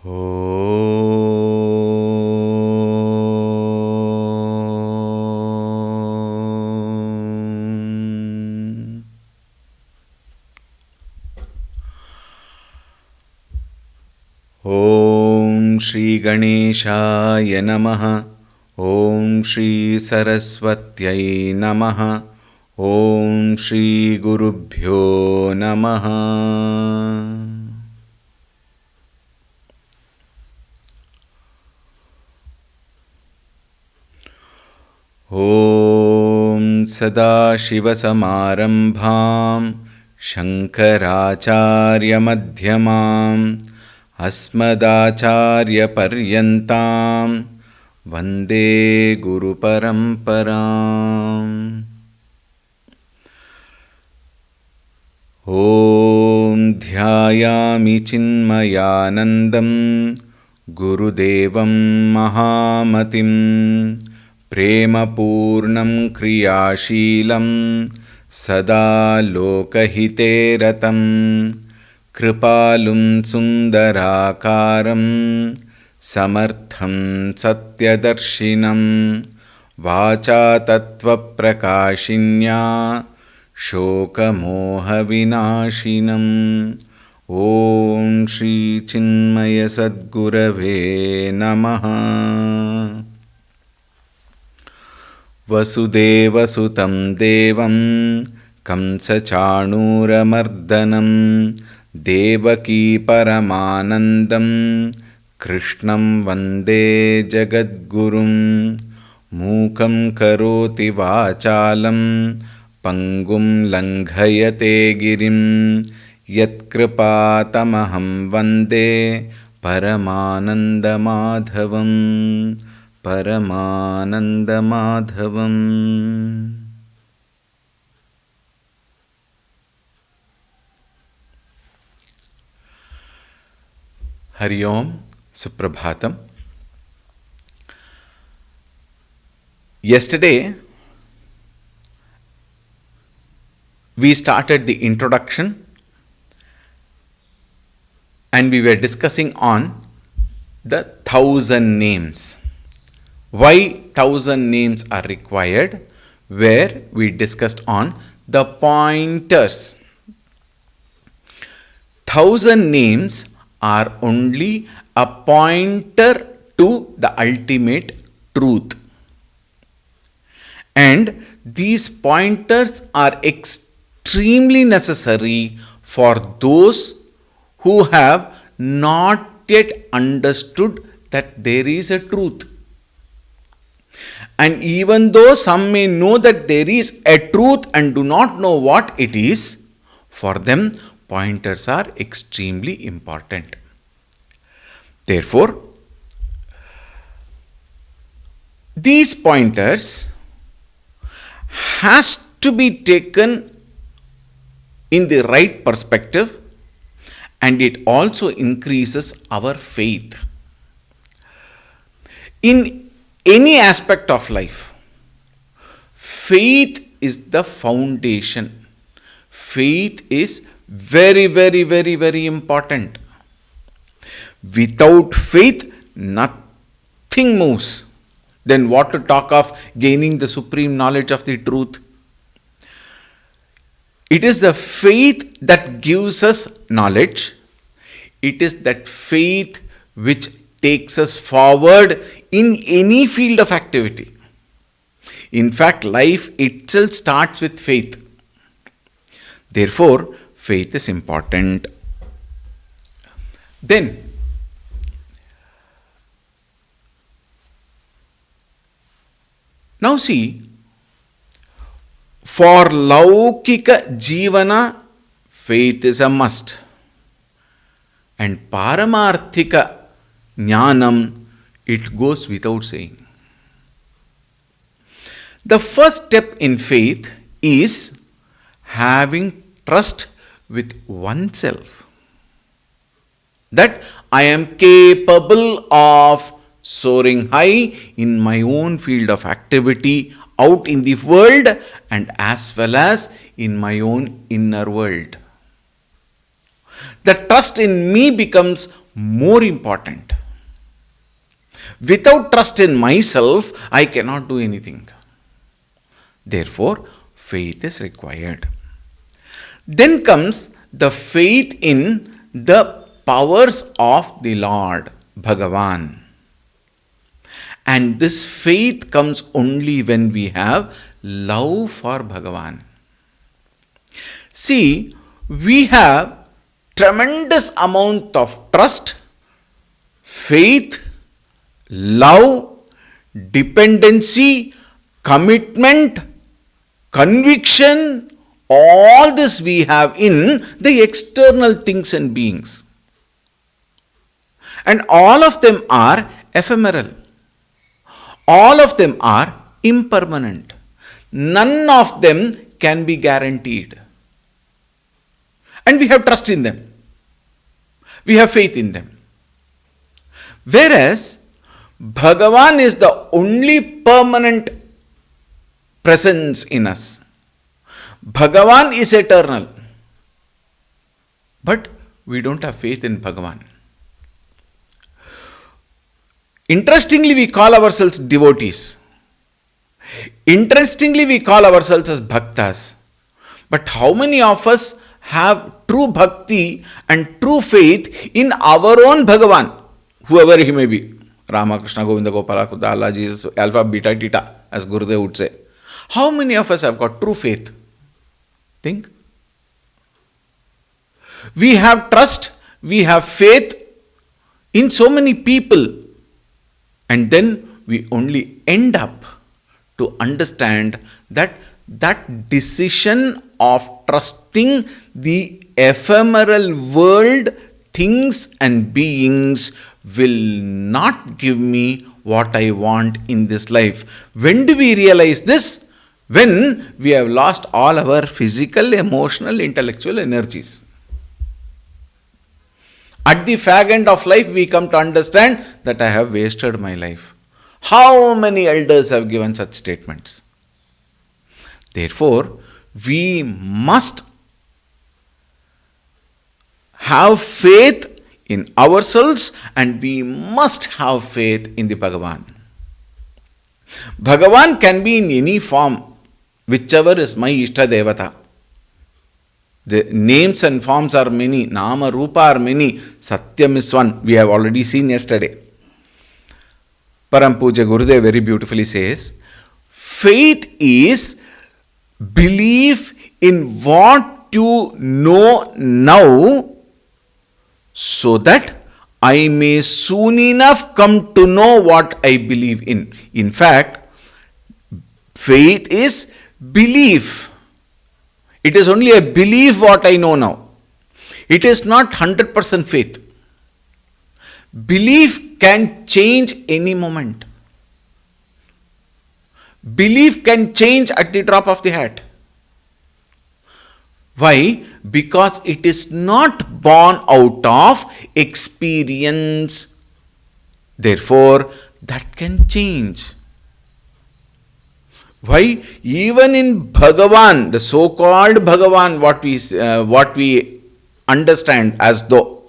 ॐ श्री गणेशाय नमः। ॐ श्री सरस्वत्यै नमः। ॐ श्री गुरुभ्यो नमः। ॐ सदाशिवसमारम्भां शङ्कराचार्यमध्यमाम् अस्मदाचार्यपर्यन्तां वन्दे गुरुपरम्पराम्। ॐ ध्यायामि चिन्मयानन्दं गुरुदेवं महामतिं प्रेमपूर्णं क्रियाशीलं सदा लोकहिते रतं कृपालुं सुन्दराकारं समर्थं सत्यदर्शिनं वाचा तत्त्वप्रकाशिन्या शोकमोहविनाशिनम्। ॐ श्रीचिन्मयसद्गुरवे नमः। वसुदेवसुतं देवं कंसचाणूरमर्दनं देवकी परमानन्दं कृष्णं वन्दे जगद्गुरुं। मूकं करोति वाचालं पङ्गुं लङ्घयते गिरिं यत्कृपातमहं वन्दे परमानन्दमाधवम् परमानन्दमाधवम्। हरि ओम, Suprabhatam. Yesterday we started the introduction and we were discussing on the 1,000 names. Why 1,000 names are required, where we discussed on the pointers. 1,000 names are only a pointer to the ultimate truth. And these pointers are extremely necessary for those who have not yet understood that there is a truth. And even though some may know that there is a truth and do not know what it is, for them pointers are extremely important. Therefore, these pointers has to be taken in the right perspective, and it also increases our faith. In any aspect of life, faith is the foundation. Faith is very, very, very, very important. Without faith, nothing moves. Then what to talk of gaining the supreme knowledge of the truth? It is the faith that gives us knowledge. It is that faith which takes us forward in any field of activity. In fact, life itself starts with faith. Therefore, faith is important. Then, now see, for Laukika Jivana, faith is a must. And Paramarthika Jnanam, it goes without saying. The first step in faith is having trust with oneself. That I am capable of soaring high in my own field of activity out in the world and as well as in my own inner world. The trust in me becomes more important. Without trust in myself, I cannot do anything. Therefore, faith is required. Then comes the faith in the powers of the Lord, Bhagavan. And this faith comes only when we have love for Bhagavan. See, we have tremendous amount of trust, faith, love, dependency, commitment, conviction, all this we have in the external things and beings. And all of them are ephemeral. All of them are impermanent. None of them can be guaranteed. And we have trust in them. We have faith in them. Whereas Bhagavan is the only permanent presence in us. Bhagavan is eternal. But we don't have faith in Bhagavan. Interestingly, we call ourselves devotees. Interestingly, we call ourselves as bhaktas. But how many of us have true bhakti and true faith in our own Bhagavan, whoever he may be? Rama, Krishna, Govinda, Gopala, Kuda, Allah, Jesus, Alpha, Beta, Theta, as Gurudev would say. How many of us have got true faith? Think. We have trust, we have faith in so many people. And then we only end up to understand that that decision of trusting the ephemeral world, things and beings will not give me what I want in this life. When do we realize this? When we have lost all our physical, emotional, intellectual energies. At the fag end of life, we come to understand that I have wasted my life. How many elders have given such statements? Therefore, we must have faith in ourselves and we must have faith in the Bhagavan. Bhagavan can be in any form, whichever is my Ishta Devata. The names and forms are many, Nama, Rupa are many, Satyam is one. We have already seen yesterday. Param Puja Gurudev very beautifully says, faith is belief in what you know now so that I may soon enough come to know what I believe in. In fact, faith is belief. It is only a belief what I know now. It is not 100% faith. Belief can change any moment. Belief can change at the drop of the hat. Why? Because it is not born out of experience. Therefore, that can change. Why? Even in Bhagavan, the so-called Bhagavan, what we understand as though,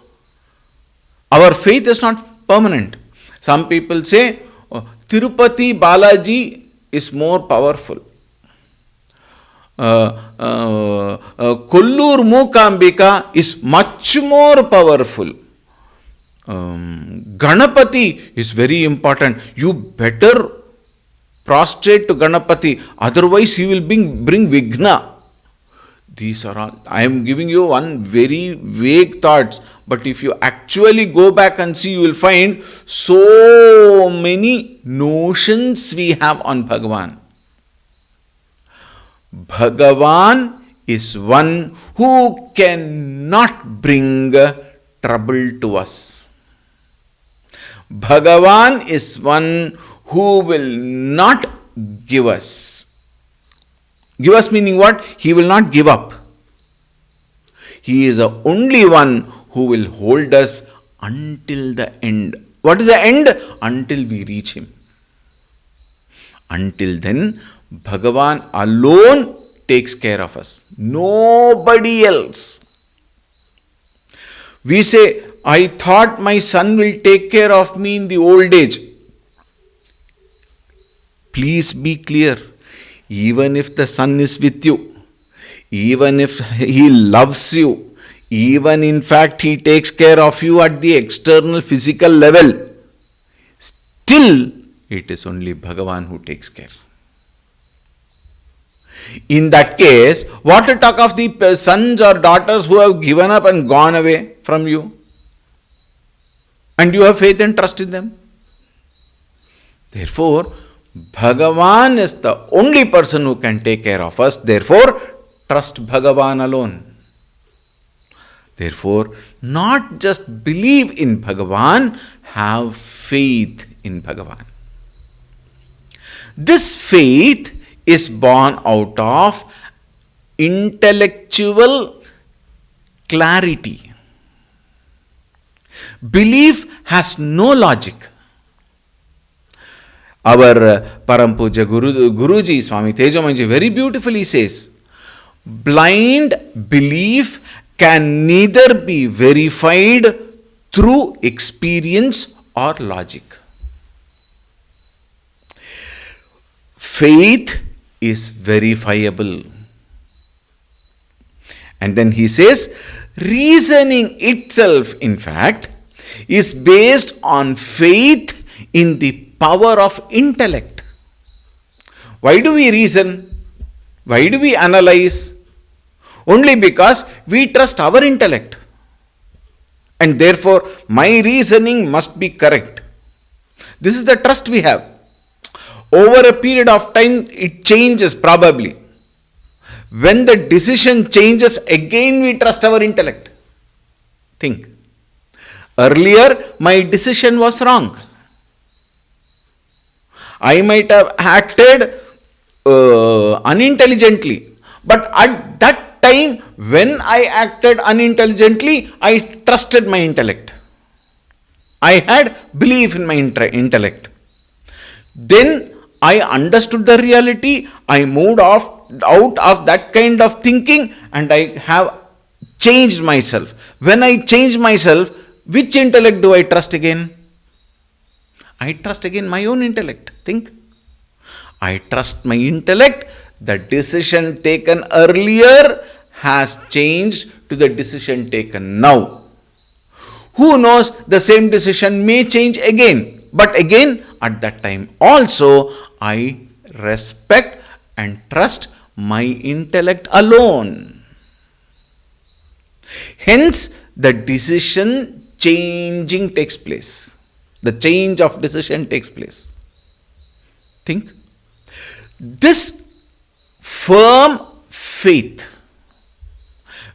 our faith is not permanent. Some people say, Tirupati Balaji is more powerful. Kollur Mookambika is much more powerful. Ganapati is very important. You better prostrate to Ganapati, otherwise he will bring Vigna. These are all, I am giving you one very vague thoughts, but if you actually go back and see, you will find so many notions we have on Bhagavan. Bhagavan is one who cannot bring trouble to us. Bhagavan is one who will not give us. Give us meaning what? He will not give up. He is the only one who will hold us until the end. What is the end? Until we reach him. Until then, Bhagavan alone takes care of us. Nobody else. We say, I thought my son will take care of me in the old age. Please be clear. Even if the son is with you, even if he loves you, even in fact he takes care of you at the external physical level, still it is only Bhagavan who takes care. In that case, what to talk of the sons or daughters who have given up and gone away from you? And you have faith and trust in them. Therefore, Bhagavan is the only person who can take care of us. Therefore, trust Bhagavan alone. Therefore, not just believe in Bhagavan, have faith in Bhagavan. This faith is born out of intellectual clarity. Belief has no logic. Our Param Puja Guruji, Swami Tejamanji, very beautifully says, blind belief can neither be verified through experience or logic. Faith is verifiable. And then he says, reasoning itself, in fact, is based on faith in the power of intellect. Why do we reason? Why do we analyze? Only because we trust our intellect. And therefore, my reasoning must be correct. This is the trust we have. Over a period of time, it changes probably. When the decision changes, again we trust our intellect. Think. Earlier, my decision was wrong. I might have acted unintelligently. But at that time, when I acted unintelligently, I trusted my intellect. I had belief in my intellect. Then I understood the reality. I moved out of that kind of thinking and I have changed myself. When I change myself, which intellect do I trust again? I trust again my own intellect. Think. I trust my intellect. The decision taken earlier has changed to the decision taken now. Who knows, the same decision may change again. But again, at that time also, I respect and trust my intellect alone. Hence, the decision changing takes place. The change of decision takes place. Think. This firm faith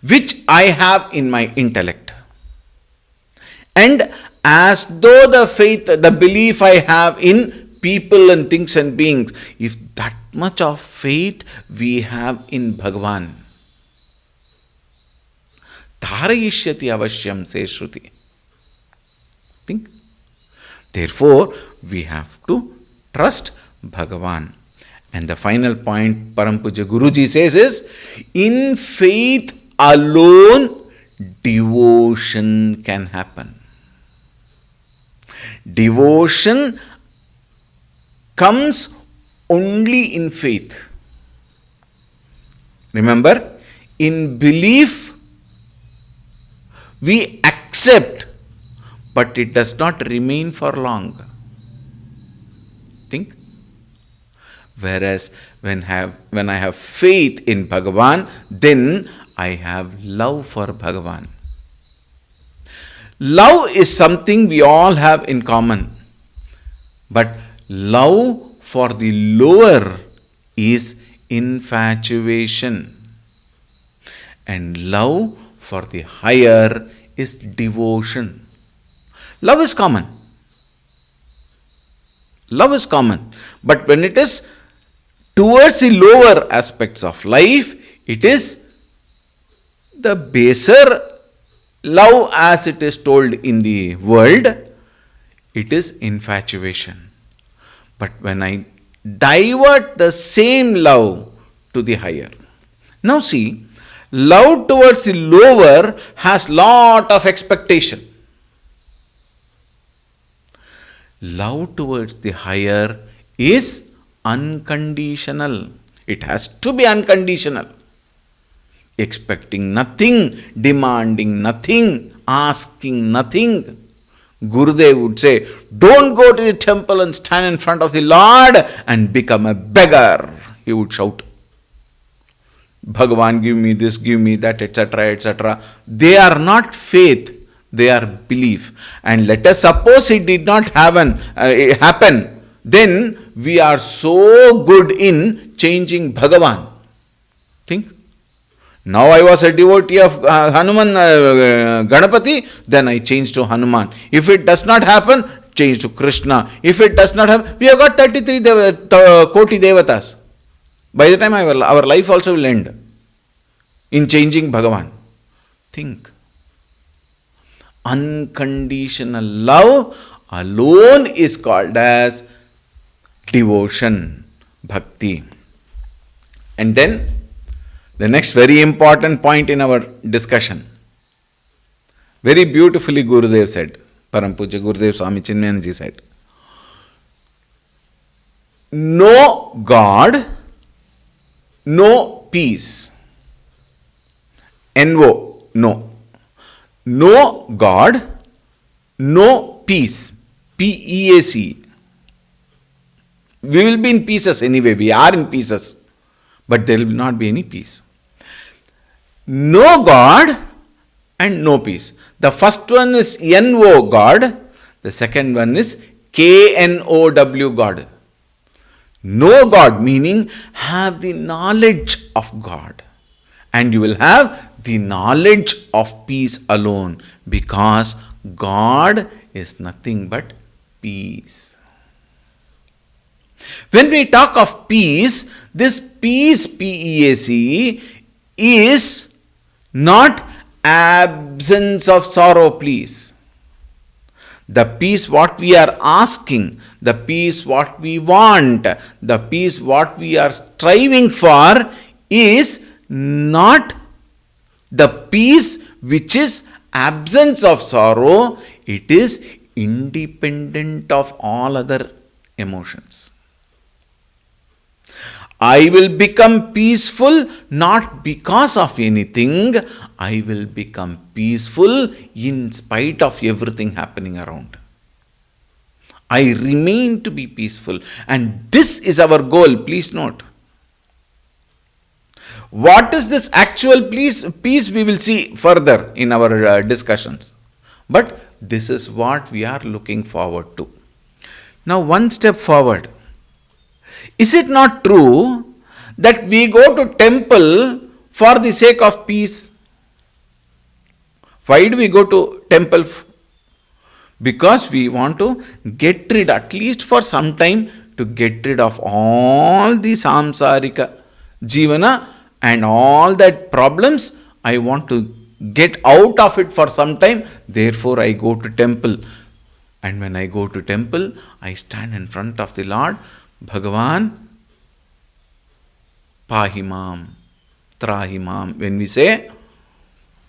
which I have in my intellect, and as though the faith, the belief I have in people and things and beings, if that much of faith we have in Bhagavan, dharayishyati avashyam, says Shruti. Think. Therefore, we have to trust Bhagavan. And the final point Param Puja Guruji says is, in faith alone, devotion can happen. Devotion comes only in faith. Remember, in belief, we accept, but it does not remain for long. Think. Whereas when I have faith in Bhagavan, then I have love for Bhagavan. Love is something we all have in common. But love for the lower is infatuation. And love for the higher is devotion. Love is common. Love is common. But when it is towards the lower aspects of life, it is the baser love, as it is told in the world. It is infatuation. But when I divert the same love to the higher. Now see, love towards the lower has lot of expectation. Love towards the higher is unconditional. It has to be unconditional. Expecting nothing, demanding nothing, asking nothing. Gurudev would say, don't go to the temple and stand in front of the Lord and become a beggar. He would shout, Bhagavan, give me this, give me that, etc., etc. They are not faith, they are belief. And let us suppose it did not happen, then we are so good in changing Bhagavan. Think. Now I was a devotee of Hanuman Ganapati, then I changed to Hanuman. If it does not happen, change to Krishna. If it does not happen, we have got 33 Koti Devatas. By the time our life also will end in changing Bhagavan. Think. Unconditional love alone is called as devotion, bhakti. And then the next very important point in our discussion. Very beautifully Gurudev said, Param Pujya Gurudev Swami Chinmayanji said, no God, no peace. NO, no. No God, no peace. PEAC. We will be in pieces anyway. We are in pieces. But there will not be any peace. No God and no peace. The first one is NO God. The second one is KNOW God. No God meaning have the knowledge of God. And you will have the knowledge of peace alone, because God is nothing but peace. When we talk of peace, this peace, PEAC, is not absence of sorrow, please. The peace what we are asking, the peace what we want, the peace what we are striving for is not the peace which is absence of sorrow. It is independent of all other emotions. I will become peaceful not because of anything. I will become peaceful in spite of everything happening around. I remain to be peaceful. And this is our goal. Please note. What is this actual peace we will see further in our discussions. But this is what we are looking forward to. Now one step forward. Is it not true that we go to temple for the sake of peace? Why do we go to temple? Because we want to get rid, at least for some time, to get rid of all the samsarika jivana and all that problems. I want to get out of it for some time. Therefore, I go to temple. And when I go to temple, I stand in front of the Lord. Bhagavan, Pahimam, Trahimam. When we say,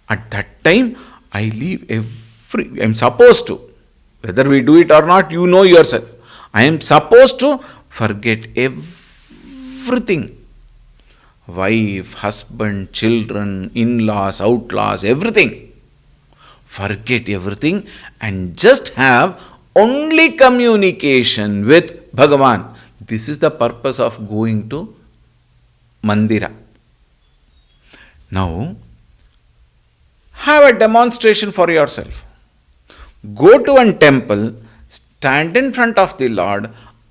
at that time, I leave I am supposed to, whether we do it or not, you know yourself. I am supposed to forget everything. Wife, husband, children, in-laws, outlaws, everything. Forget everything and just have only communication with Bhagavan. This is the purpose of going to Mandira. Now, have a demonstration for yourself. Go to a temple, stand in front of the Lord,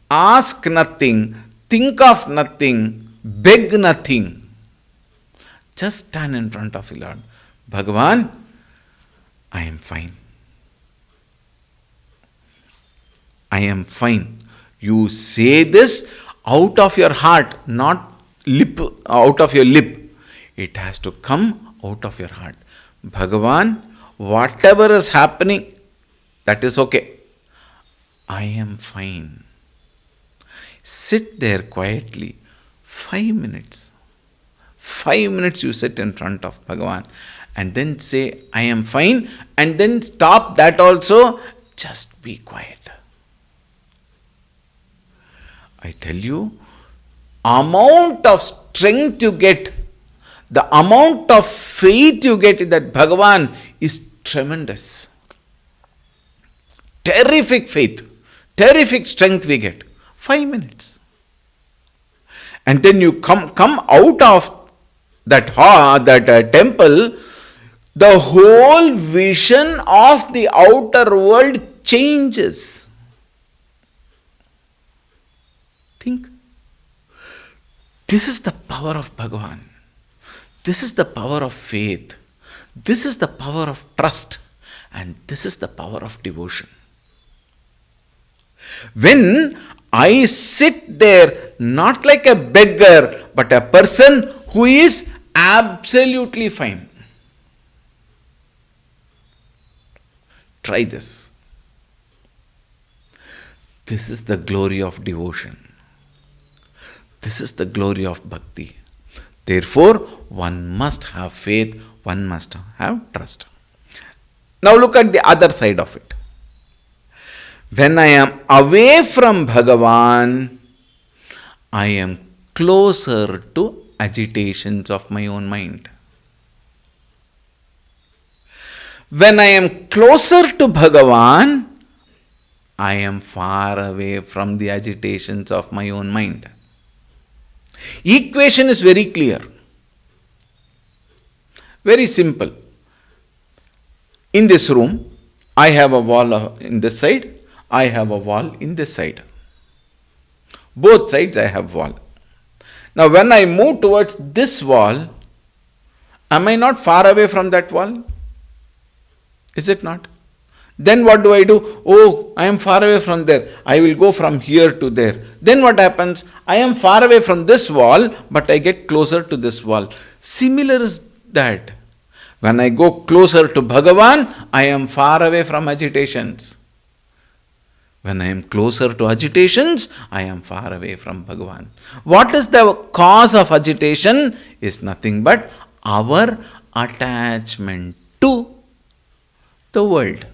ask nothing, think of nothing, beg nothing. Just stand in front of the Lord. Bhagavan, I am fine. I am fine. You say this out of your heart, not out of your lip. It has to come out of your heart. Bhagavan, whatever is happening, that is okay. I am fine. Sit there quietly. 5 minutes. 5 minutes you sit in front of Bhagavan and then say, I am fine, and then stop that also. Just be quiet. I tell you, amount of strength you get, the amount of faith you get in that Bhagavan is tremendous. Terrific faith, terrific strength we get. 5 minutes. And then you come out of that temple, the whole vision of the outer world changes. Think. This is the power of Bhagavan. This is the power of faith. This is the power of trust. And this is the power of devotion. When I sit there, not like a beggar, but a person who is absolutely fine. Try this. This is the glory of devotion. This is the glory of bhakti. Therefore, one must have faith, one must have trust. Now look at the other side of it. When I am away from Bhagavan, I am closer to agitations of my own mind. When I am closer to Bhagavan, I am far away from the agitations of my own mind. Equation is very clear. Very simple. In this room, I have a wall in this side, I have a wall in this side. Both sides I have wall. Now when I move towards this wall, am I not far away from that wall? Is it not? Then what do? Oh, I am far away from there. I will go from here to there. Then what happens? I am far away from this wall, but I get closer to this wall. Similar is that. When I go closer to Bhagavan, I am far away from agitations. When I am closer to agitations, I am far away from Bhagavan. What is the cause of agitation? Is nothing but our attachment to the world.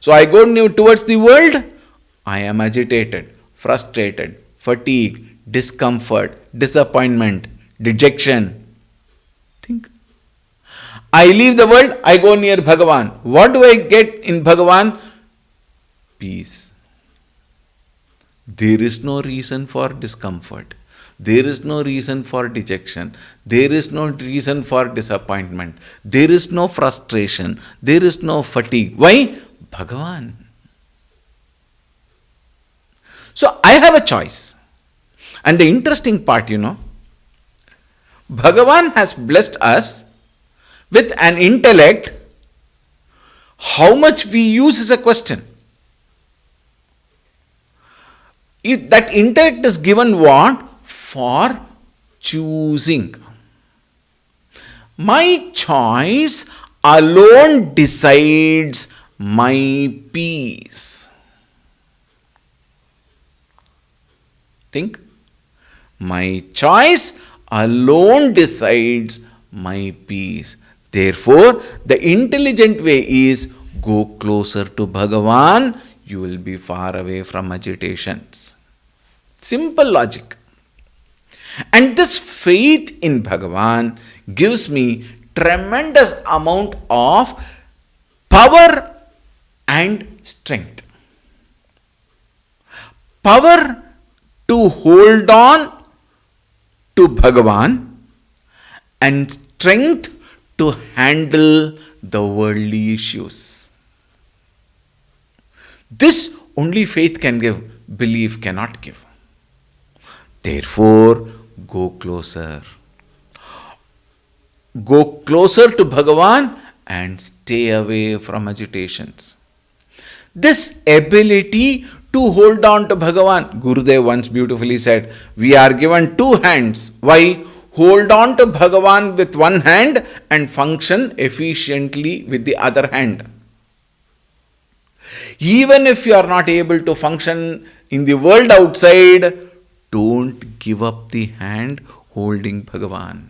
So I go towards the world, I am agitated, frustrated, fatigued, discomfort, disappointment, dejection. Think. I leave the world, I go near Bhagavan. What do I get in Bhagavan? Peace. There is no reason for discomfort. There is no reason for dejection. There is no reason for disappointment. There is no frustration. There is no fatigue. Why? Bhagavan. So I have a choice. And the interesting part, Bhagavan has blessed us with an intellect. How much we use is a question. If that intellect is given what? For choosing. My choice alone decides my peace. Think. My choice alone decides my peace. Therefore, the intelligent way is go closer to Bhagavan, you will be far away from agitations. Simple logic. And this faith in Bhagavan gives me tremendous amount of power and strength. Power to hold on to Bhagavan and strength to handle the worldly issues. This only faith can give, belief cannot give. Therefore, go closer. Go closer to Bhagavan and stay away from agitations. This ability to hold on to Bhagavan, Gurudev once beautifully said, we are given two hands. Why? Hold on to Bhagavan with one hand and function efficiently with the other hand. Even if you are not able to function in the world outside, don't give up the hand holding Bhagavan.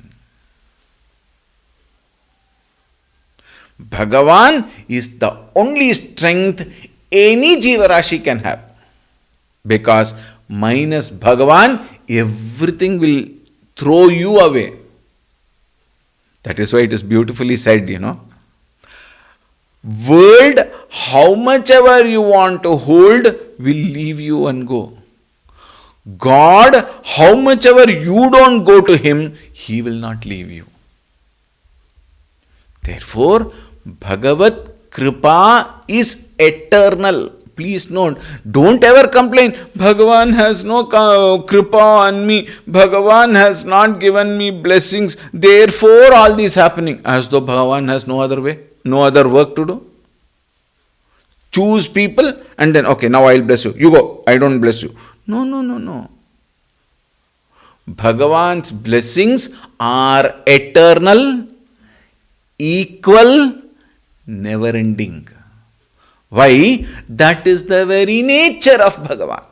Bhagavan is the only strength any Jiva Rashi can have. Because minus Bhagavan, everything will throw you away. That is why it is beautifully said, World, how much ever you want to hold, will leave you and go. God, how much ever you don't go to Him, He will not leave you. Therefore, Bhagavat Kripa is eternal. Please note, don't ever complain, Bhagavan has no Kripa on me, Bhagavan has not given me blessings, therefore all this happening. As though Bhagavan has no other way, no other work to do. Choose people and then, okay, now I'll bless you. You go, I don't bless you. No. Bhagavan's blessings are eternal, equal, never ending. Why? That is the very nature of Bhagavan.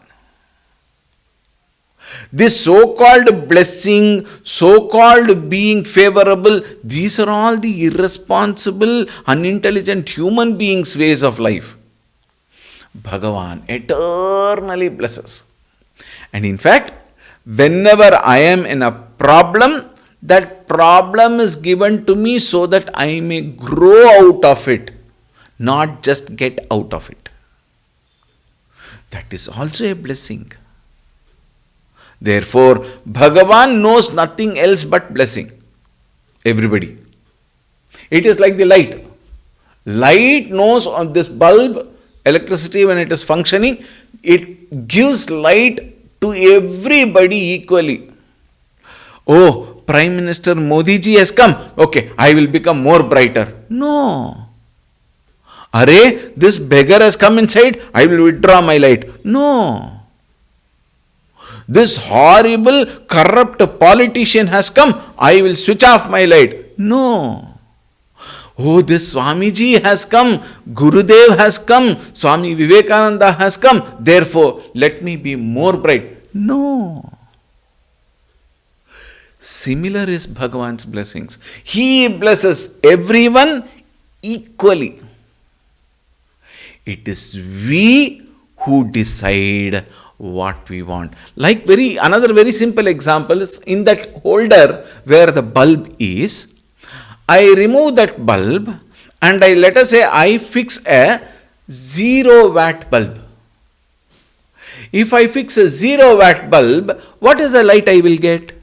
This so-called blessing, so-called being favorable, these are all the irresponsible, unintelligent human beings' ways of life. Bhagavan eternally blesses. And in fact, whenever I am in a problem, that problem is given to me so that I may grow out of it, not just get out of it. That is also a blessing. Therefore, Bhagavan knows nothing else but blessing. Everybody. It is like the light. Light knows on this bulb, electricity when it is functioning, it gives light to everybody equally. Oh, Prime Minister Modi ji has come. Okay, I will become more brighter. No. Arey, this beggar has come inside, I will withdraw my light. No. This horrible, corrupt politician has come, I will switch off my light. No. Oh, this Swamiji has come, Gurudev has come, Swami Vivekananda has come, therefore let me be more bright. No. Similar is Bhagavan's blessings. He blesses everyone equally. It is we who decide what we want. Like another very simple example is in that holder where the bulb is, I remove that bulb and let us say I fix a 0 watt bulb. If I fix a 0 watt bulb, what is the light I will get?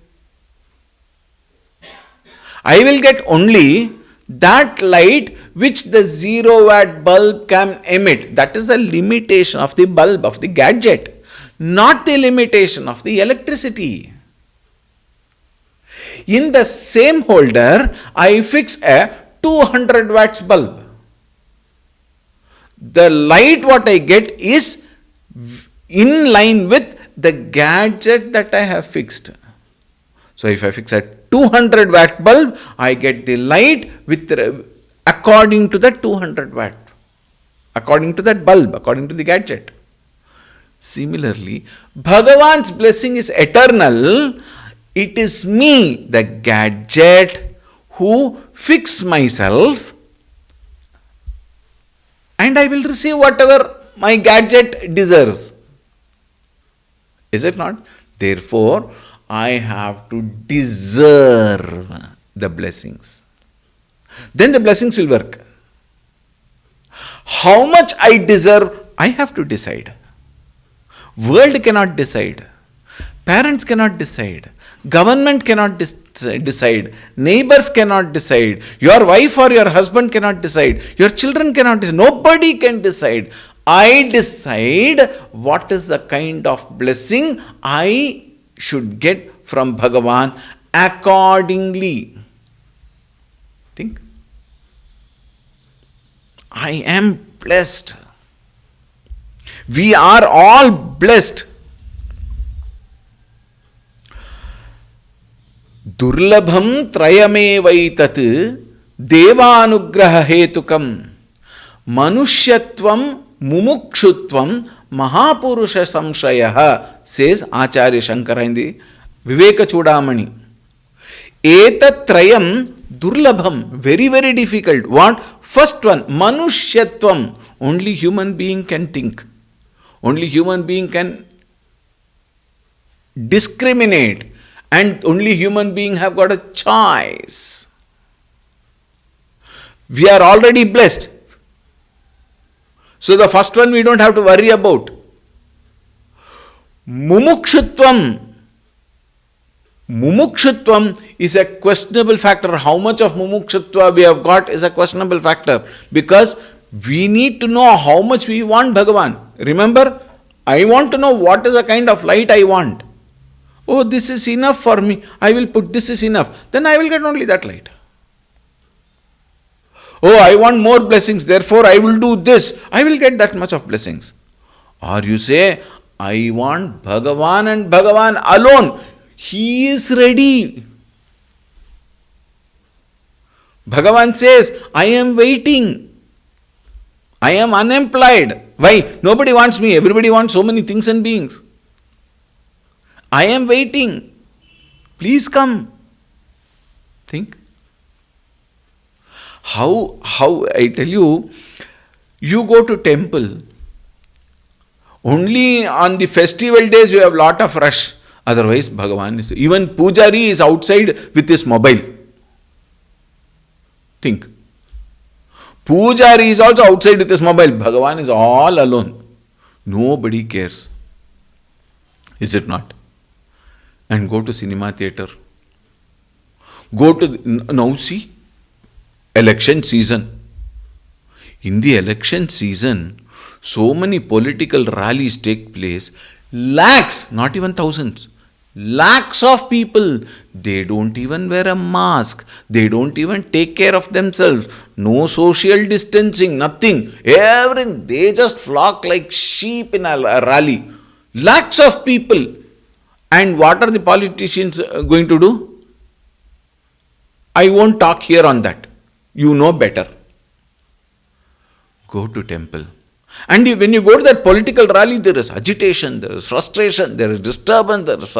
I will get only that light which the 0 watt bulb can emit. That is the limitation of the bulb, of the gadget, not the limitation of the electricity. In the same holder, I fix a 200 watts bulb. The light what I get is in line with the gadget that I have fixed. So if I fix a 200 watt bulb, I get the light with according to the 200 watt, according to that bulb, according to the gadget. Similarly, Bhagavan's blessing is eternal. It is me, the gadget, who fix myself, and I will receive whatever my gadget deserves. Is it not? Therefore, I have to deserve the blessings. Then the blessings will work. How much I deserve, I have to decide. World cannot decide. Parents cannot decide. Government cannot decide. Neighbors cannot decide. Your wife or your husband cannot decide. Your children cannot decide. Nobody can decide. I decide what is the kind of blessing I should get from Bhagavan accordingly. Think. I am blessed. We are all blessed. Durlabham trayamevaitat devanugraha hetukam manushyatvam mumukshutvam mahapurusha samshayah, says Acharya Shankara in the Viveka Chudamani. Etat trayam durlabham, very, very difficult. What? First one, manushyatvam. Only human being can think. Only human being can discriminate, and only human beings have got a choice. We are already blessed. So the first one we don't have to worry about. Mumukshutvam. Mumukshutvam is a questionable factor. How much of mumukshutva we have got is a questionable factor, because we need to know how much we want Bhagavan. Remember, I want to know what is the kind of light I want. Oh, this is enough for me. I will put this is enough. Then I will get only that light. Oh, I want more blessings, therefore I will do this. I will get that much of blessings. Or you say, I want Bhagavan and Bhagavan alone. He is ready. Bhagavan says, I am waiting. I am unemployed. Why? Nobody wants me. Everybody wants so many things and beings. I am waiting. Please come. Think. How I tell you, you go to temple. Only on the festival days you have lot of rush. Otherwise, Bhagavan is, even Pujari is outside with his mobile. Think. Pujari is also outside with his mobile. Bhagavan is all alone. Nobody cares. Is it not? And go to cinema theatre. Go to, now see, election season. In the election season, so many political rallies take place. Lakhs, not even thousands. Lakhs of people, they don't even wear a mask. They don't even take care of themselves. No social distancing, nothing. Everything, they just flock like sheep in a rally. Lakhs of people. And what are the politicians going to do? I won't talk here on that. You know better. Go to temple. And when you go to that political rally, there is agitation, there is frustration, there is disturbance, there is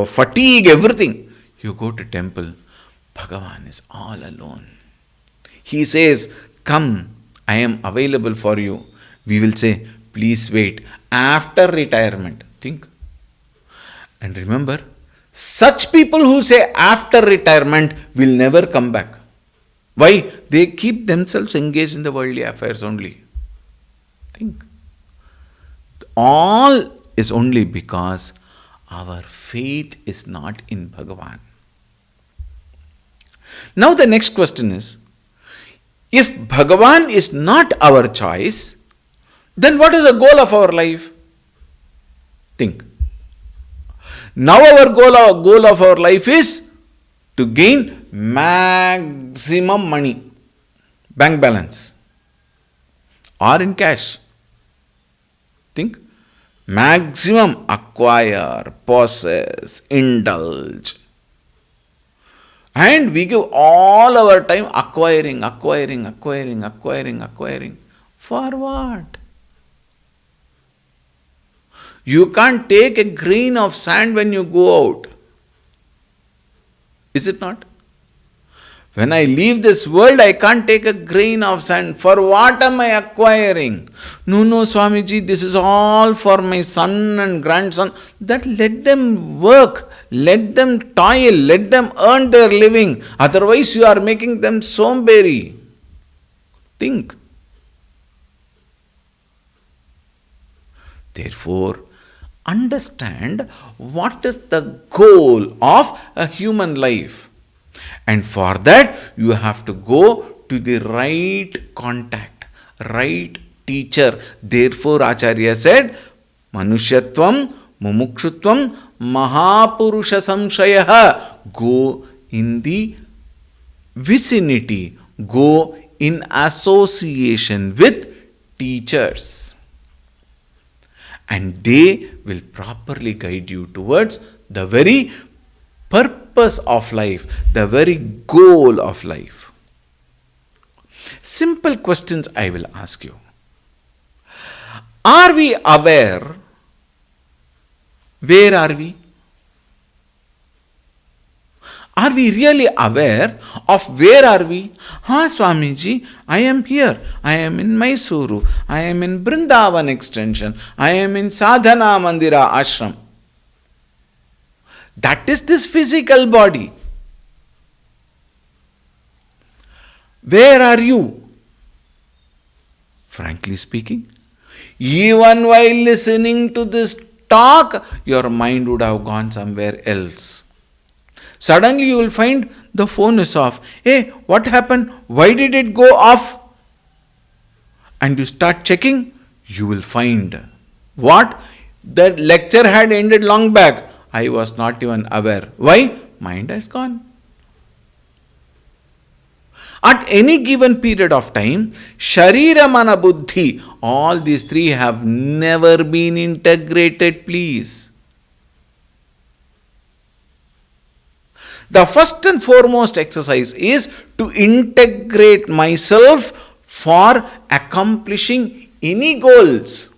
fatigue, everything. You go to temple, Bhagavan is all alone. He says, come, I am available for you. We will say, please wait. After retirement, think. And remember, such people who say after retirement will never come back. Why? They keep themselves engaged in the worldly affairs only. Think. All is only because our faith is not in Bhagavan. Now the next question is, if Bhagavan is not our choice, then what is the goal of our life? Think. Now our goal of our life is to gain maximum money, bank balance, or in cash. Think. Maximum acquire, possess, indulge. And we give all our time acquiring. For what? You can't take a grain of sand when you go out. Is it not? When I leave this world, I can't take a grain of sand. For what am I acquiring? No, Swamiji, this is all for my son and grandson. That let them work, let them toil, let them earn their living. Otherwise, you are making them somberi. Think. Therefore, understand what is the goal of a human life. And for that, you have to go to the right contact, right teacher. Therefore, Acharya said, Manushyatvam, Mumukshutvam, Mahapurusha Samshayaha. Go in the vicinity, go in association with teachers. And they will properly guide you towards the very purpose of life, the very goal of life. Simple questions I will ask you. Are we aware? Where are we? Are we really aware of where are we? Swamiji, I am here. I am in Mysuru. I am in Brindavan extension. I am in Sadhana Mandira ashram. That is this physical body. Where are you? Frankly speaking, even while listening to this talk, your mind would have gone somewhere else. Suddenly you will find the phone is off. Hey, what happened? Why did it go off? And you start checking, you will find what? The lecture had ended long back. I was not even aware. Why? Mind has gone. At any given period of time, Sharira, Mana, Buddhi, all these three have never been integrated, please. The first and foremost exercise is to integrate myself for accomplishing any goals.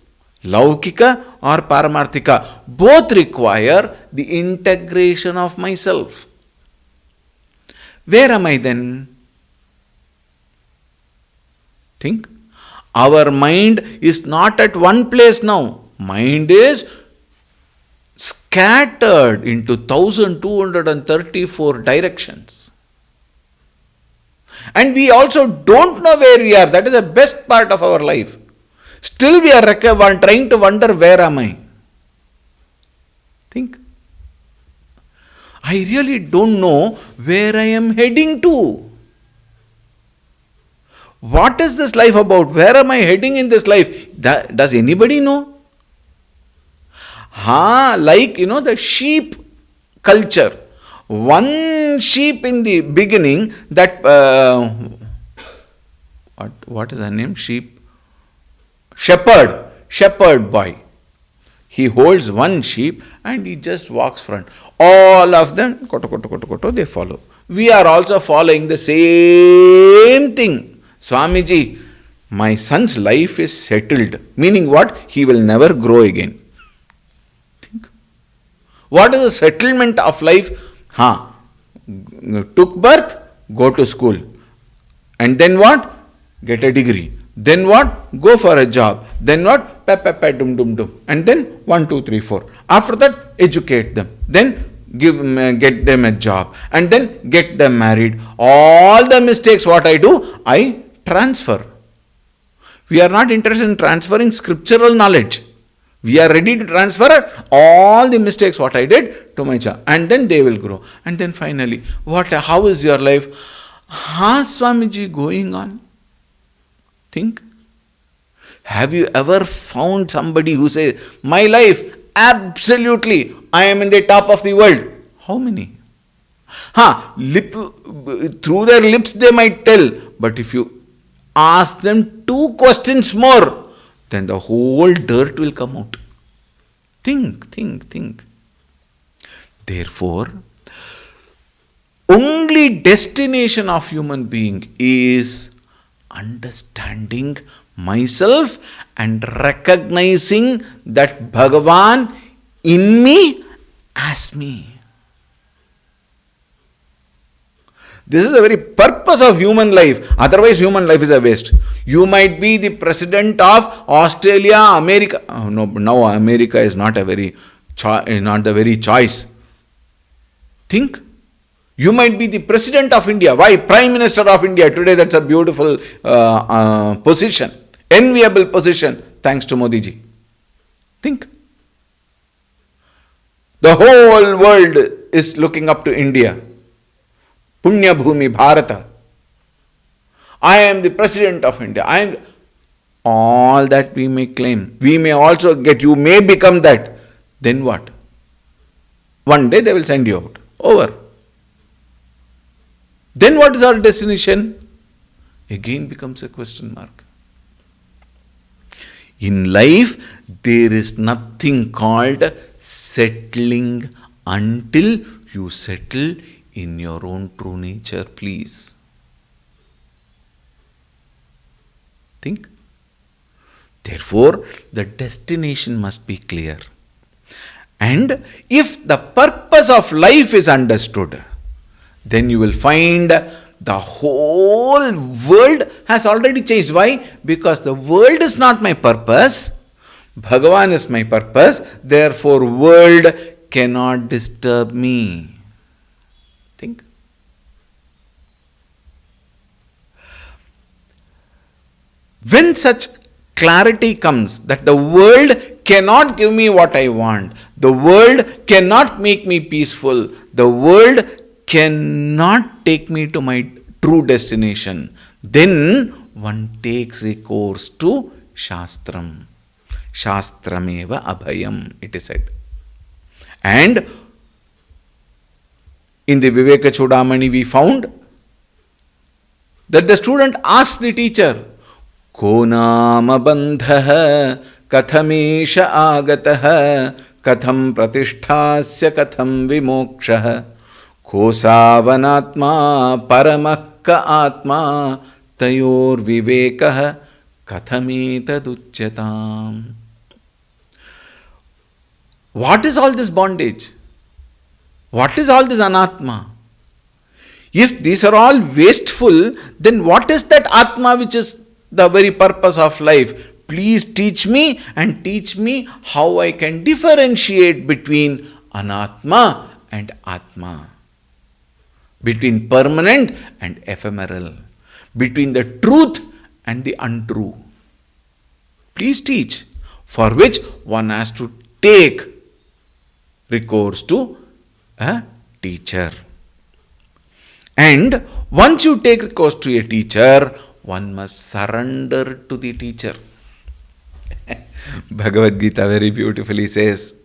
Laukika or Paramarthika, both require the integration of myself. Where am I then? Think. Our mind is not at one place now. Mind is scattered into 1234 directions. And we also don't know where we are. That is the best part of our life. Still we are trying to wonder, where am I? Think. I really don't know where I am heading to. What is this life about? Where am I heading in this life? Does anybody know? Like, the sheep culture. One sheep in the beginning, that, what is her name? Shepherd boy. He holds one sheep and he just walks front. All of them, they follow. We are also following the same thing. Swamiji, my son's life is settled. Meaning what? He will never grow again. Think. What is the settlement of life? Took birth, go to school. And then what? Get a degree. Then what? Go for a job. Then what? Dum. And then 1, 2, 3, 4. After that, educate them. Then get them a job. And then get them married. All the mistakes what I do, I transfer. We are not interested in transferring scriptural knowledge. We are ready to transfer all the mistakes what I did to my child. And then they will grow. And then finally, how is your life? Swamiji, going on. Think. Have you ever found somebody who says, my life, absolutely, I am in the top of the world? How many? Through their lips they might tell. But if you ask them 2 questions more, then the whole dirt will come out. Think. Therefore, only destination of human being is understanding myself and recognizing that Bhagavan in me as me. This is the very purpose of human life. Otherwise, human life is a waste. You might be the president of Australia, America. No, now America is not the very choice. Think. You might be the president of India. Why? Prime Minister of India. Today that's a beautiful position. Enviable position. Thanks to Modi ji. Think. The whole world is looking up to India. Punya Bhumi Bharata. I am the president of India. All that we may claim. We may also get, you may become that. Then what? One day they will send you out. Over. Then what is our destination? Again becomes a question mark. In life, there is nothing called settling until you settle in your own true nature, please. Think. Therefore, the destination must be clear. And if the purpose of life is understood, then you will find the whole world has already changed. Why? Because the world is not my purpose. Bhagavan is my purpose. Therefore, world cannot disturb me. Think. When such clarity comes that the world cannot give me what I want, the world cannot make me peaceful, the world cannot take me to my true destination, then one takes recourse to Shastram. Shastrameva abhayam, it is said. And in the Viveka Chudamani we found that the student asks the teacher, Ko nama bandhaha kathamesha agataha katham pratisthasya katham vimokshaha ko savanatma paramakka atma tayor vivekaha kathametadujyatam. What is all this bondage? What is all this anatma? If these are all wasteful, then what is that atma which is the very purpose of life? Please teach me and teach me how I can differentiate between anatma and atma, between permanent and ephemeral, between the truth and the untrue. Please teach, for which one has to take recourse to a teacher. And once you take recourse to a teacher, one must surrender to the teacher. Bhagavad Gita very beautifully says,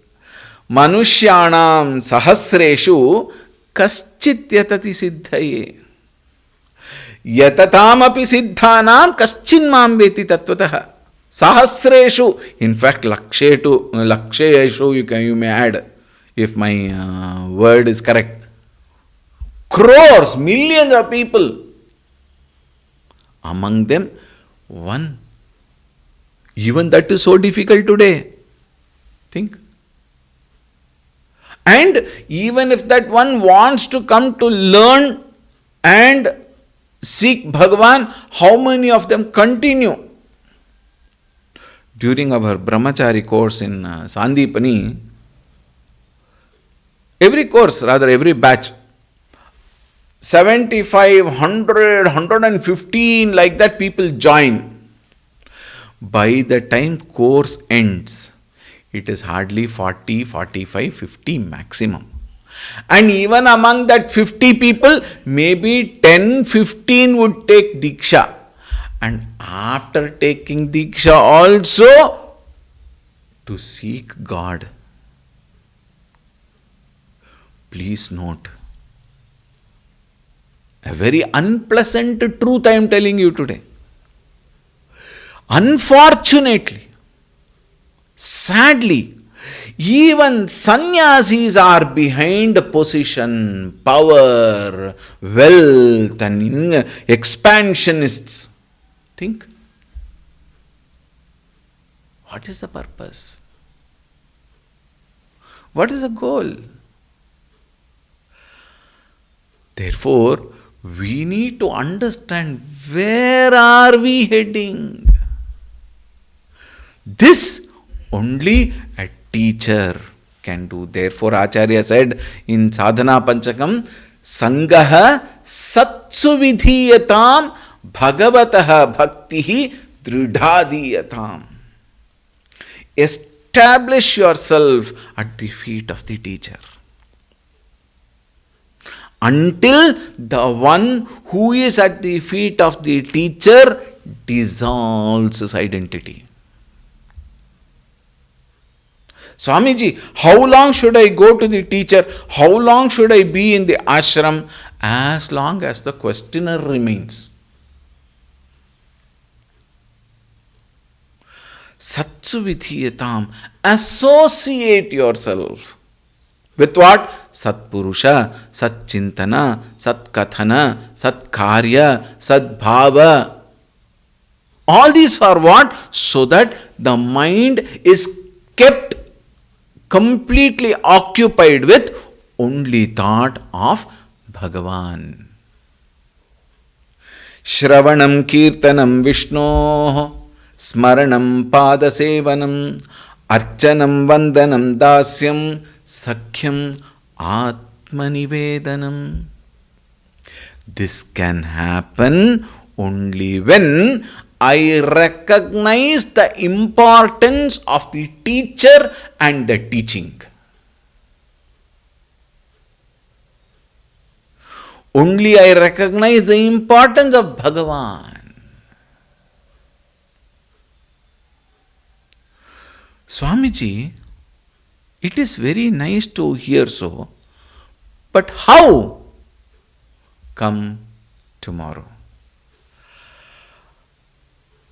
Manushyanam sahasreshu kaschit yatati siddhaye. Yatatam siddhanam kaschin mam veti tattvataha. Sahasreshu. In fact, lakshayeshu you may add, if my word is correct. Crores, millions of people. Among them, one. Even that is so difficult today. Think. And even if that one wants to come to learn and seek Bhagavan, how many of them continue? During our Brahmachari course in Sandipani, every batch, 75, 100, 115 like that people join. By the time course ends, it is hardly 40, 45, 50 maximum. And even among that 50 people, maybe 10, 15 would take Diksha. And after taking Diksha also, to seek God. Please note, a very unpleasant truth I am telling you today. Unfortunately, sadly, even sannyasis are behind position, power, wealth and expansionists. Think. What is the purpose? What is the goal? Therefore, we need to understand where are we heading. This only a teacher can do. Therefore, Acharya said in Sadhana Panchakam, Sangaha satsu vidhiyatam bhagavataha bhaktihi dridhadiyatam. Establish yourself at the feet of the teacher. Until the one who is at the feet of the teacher dissolves his identity. Swamiji, how long should I go to the teacher? How long should I be in the ashram? As long as the questioner remains. Satsu vidhiyatam. Associate yourself. With what? Satpurusha, Satchintana, Satkathana, Satkarya, Sadbhava. All these for what? So that the mind is kept completely occupied with only thought of Bhagavan. Shravanam Kirtanam Vishnoh, Smaranam Padasevanam, Archanam Vandanam Dasyam, Sakhyam Atmanivedanam. This can happen only when I recognize the importance of the teacher and the teaching. Only I recognize the importance of Bhagavan. Swamiji, it is very nice to hear so, but how? Come tomorrow.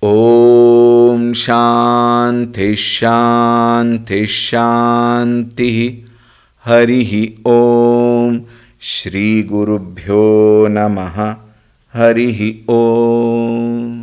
Om Shanti Shanti Shanti. Harihi Om. Shri Gurubhyo Namaha. Harihi Om.